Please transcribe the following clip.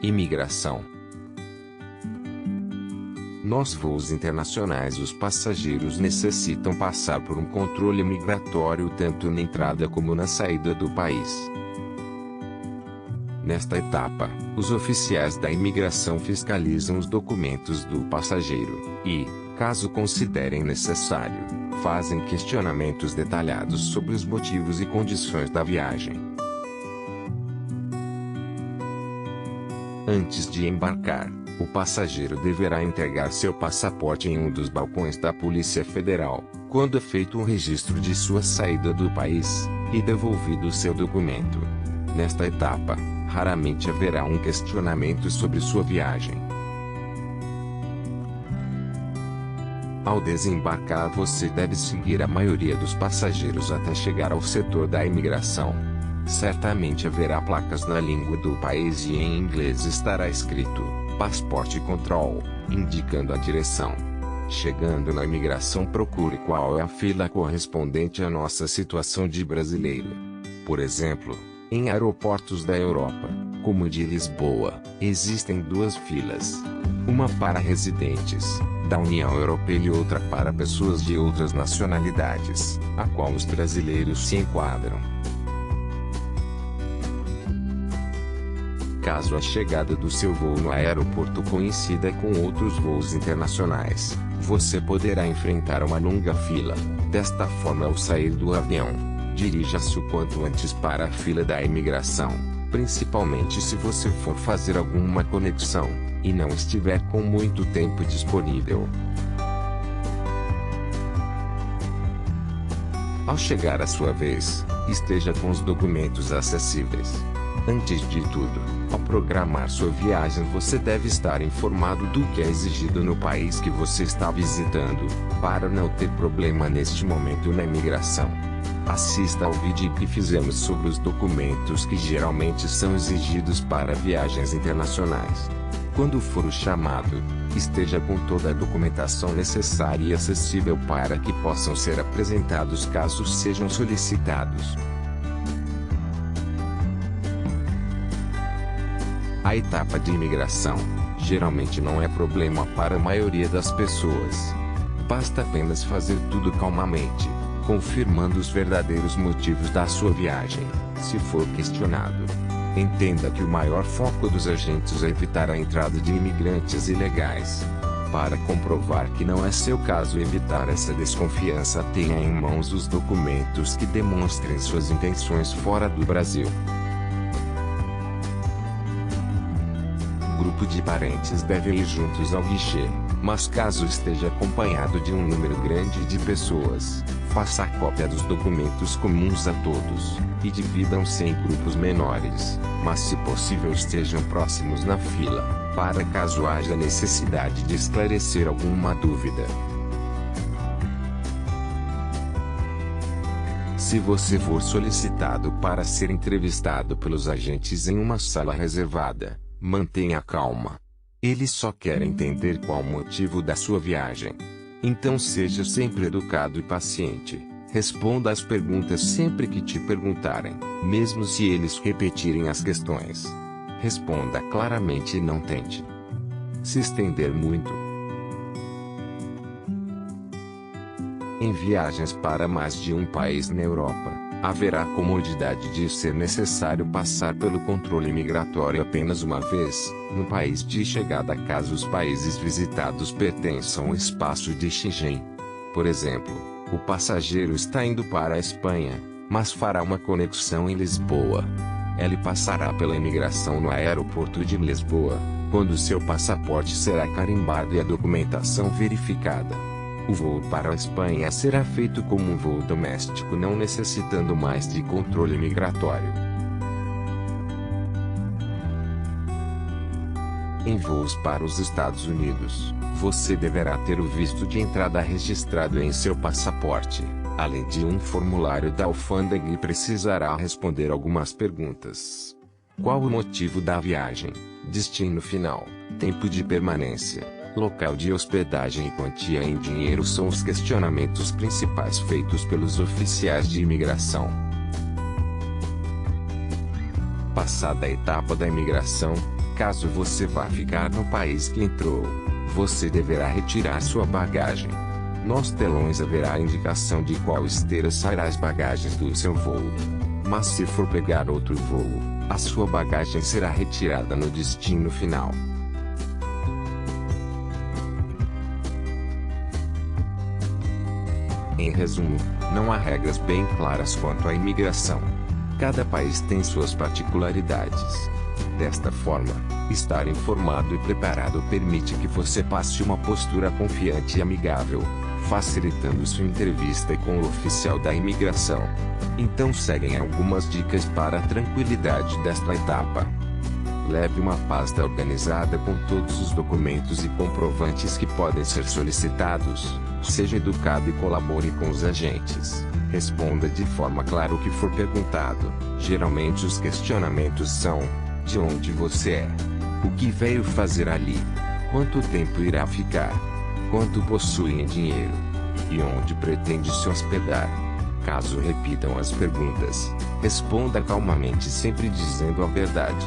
Imigração. Nos voos internacionais, os passageiros necessitam passar por um controle migratório tanto na entrada como na saída do país. Nesta etapa, os oficiais da imigração fiscalizam os documentos do passageiro e, caso considerem necessário, fazem questionamentos detalhados sobre os motivos e condições da viagem. Antes de embarcar, o passageiro deverá entregar seu passaporte em um dos balcões da Polícia Federal, quando é feito um registro de sua saída do país, e devolvido seu documento. Nesta etapa, raramente haverá um questionamento sobre sua viagem. Ao desembarcar, você deve seguir a maioria dos passageiros até chegar ao setor da imigração. Certamente haverá placas na língua do país e em inglês estará escrito Passport Control, indicando a direção. Chegando na imigração, procure qual é a fila correspondente à nossa situação de brasileiro. Por exemplo, em aeroportos da Europa, como o de Lisboa, existem duas filas. Uma para residentes da União Europeia e outra para pessoas de outras nacionalidades, a qual os brasileiros se enquadram. Caso a chegada do seu voo no aeroporto coincida com outros voos internacionais, você poderá enfrentar uma longa fila. Desta forma, ao sair do avião, dirija-se o quanto antes para a fila da imigração, principalmente se você for fazer alguma conexão e não estiver com muito tempo disponível. Ao chegar a sua vez, esteja com os documentos acessíveis. Antes de tudo, ao programar sua viagem, você deve estar informado do que é exigido no país que você está visitando, para não ter problema neste momento na imigração. Assista ao vídeo que fizemos sobre os documentos que geralmente são exigidos para viagens internacionais. Quando for o chamado, esteja com toda a documentação necessária e acessível para que possam ser apresentados caso sejam solicitados. A etapa de imigração, geralmente não é problema para a maioria das pessoas. Basta apenas fazer tudo calmamente, confirmando os verdadeiros motivos da sua viagem, se for questionado. Entenda que o maior foco dos agentes é evitar a entrada de imigrantes ilegais. Para comprovar que não é seu caso e evitar essa desconfiança, tenha em mãos os documentos que demonstrem suas intenções fora do Brasil. Grupo de parentes deve ir juntos ao guichê, mas caso esteja acompanhado de um número grande de pessoas, faça a cópia dos documentos comuns a todos, e dividam-se em grupos menores, mas se possível estejam próximos na fila, para caso haja necessidade de esclarecer alguma dúvida. Se você for solicitado para ser entrevistado pelos agentes em uma sala reservada, mantenha calma. Eles só querem entender qual o motivo da sua viagem. Então seja sempre educado e paciente. Responda às perguntas sempre que te perguntarem, mesmo se eles repetirem as questões. Responda claramente e não tente se estender muito. Em viagens para mais de um país na Europa, haverá a comodidade de ser necessário passar pelo controle migratório apenas uma vez, no país de chegada, caso os países visitados pertençam ao espaço de Schengen. Por exemplo, o passageiro está indo para a Espanha, mas fará uma conexão em Lisboa. Ele passará pela imigração no aeroporto de Lisboa, quando seu passaporte será carimbado e a documentação verificada. O voo para a Espanha será feito como um voo doméstico, não necessitando mais de controle migratório. Em voos para os Estados Unidos, você deverá ter o visto de entrada registrado em seu passaporte, além de um formulário da alfândega, e precisará responder algumas perguntas. Qual o motivo da viagem? Destino final, tempo de permanência, local de hospedagem e quantia em dinheiro são os questionamentos principais feitos pelos oficiais de imigração. Passada a etapa da imigração, caso você vá ficar no país que entrou, você deverá retirar sua bagagem. Nos telões haverá a indicação de qual esteira sairá as bagagens do seu voo. Mas se for pegar outro voo, a sua bagagem será retirada no destino final. Em resumo, não há regras bem claras quanto à imigração. Cada país tem suas particularidades. Desta forma, estar informado e preparado permite que você passe uma postura confiante e amigável, facilitando sua entrevista com o oficial da imigração. Então seguem algumas dicas para a tranquilidade desta etapa. Leve uma pasta organizada com todos os documentos e comprovantes que podem ser solicitados. Seja educado e colabore com os agentes. Responda de forma clara o que for perguntado. Geralmente os questionamentos são: de onde você é? O que veio fazer ali? Quanto tempo irá ficar? Quanto possui em dinheiro? E onde pretende se hospedar? Caso repitam as perguntas, responda calmamente, sempre dizendo a verdade.